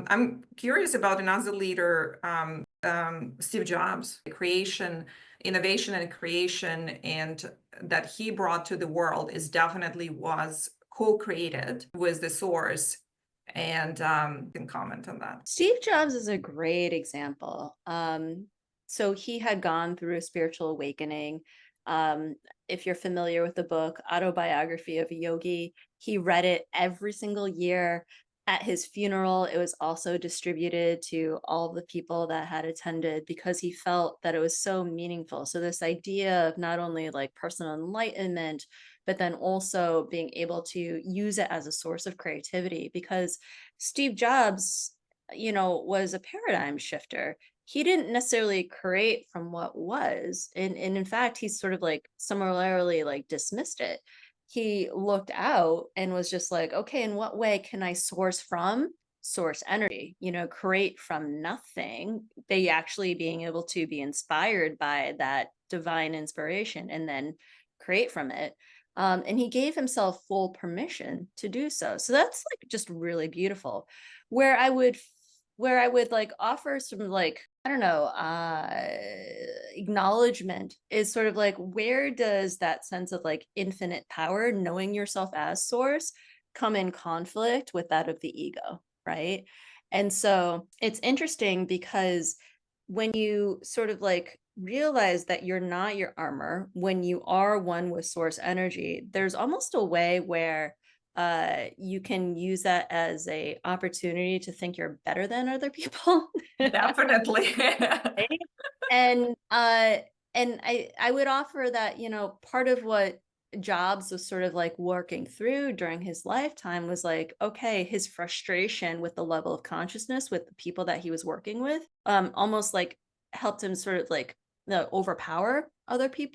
I'm curious about another leader, Steve Jobs, innovation and creation, and that he brought to the world is definitely was co-created with the source. And can comment on that. Steve Jobs is a great example. So he had gone through a spiritual awakening. Um, if you're familiar with the book Autobiography of a Yogi, he read it every single year. At his funeral, it was also distributed to all of the people that had attended because he felt that it was so meaningful. So this idea of not only like personal enlightenment, but then also being able to use it as a source of creativity, because Steve Jobs, was a paradigm shifter. He didn't necessarily create from what was. And in fact, he's sort of like similarly like dismissed it. He looked out and was just like, okay, in what way can I source from? Source energy, create from nothing, they actually being able to be inspired by that divine inspiration and then create from it. And he gave himself full permission to do so. So that's like just really beautiful. Where I would like offer some like, I don't know, acknowledgement is sort of like, where does that sense of like infinite power, knowing yourself as source, come in conflict with that of the ego, right? And so it's interesting because when you sort of like realize that you're not your armor, when you are one with source energy, there's almost a way where you can use that as a opportunity to think you're better than other people. Definitely. Right? And I would offer that, part of what Jobs was sort of like working through during his lifetime was like, okay, his frustration with the level of consciousness with the people that he was working with, almost like helped him sort of like overpower other people.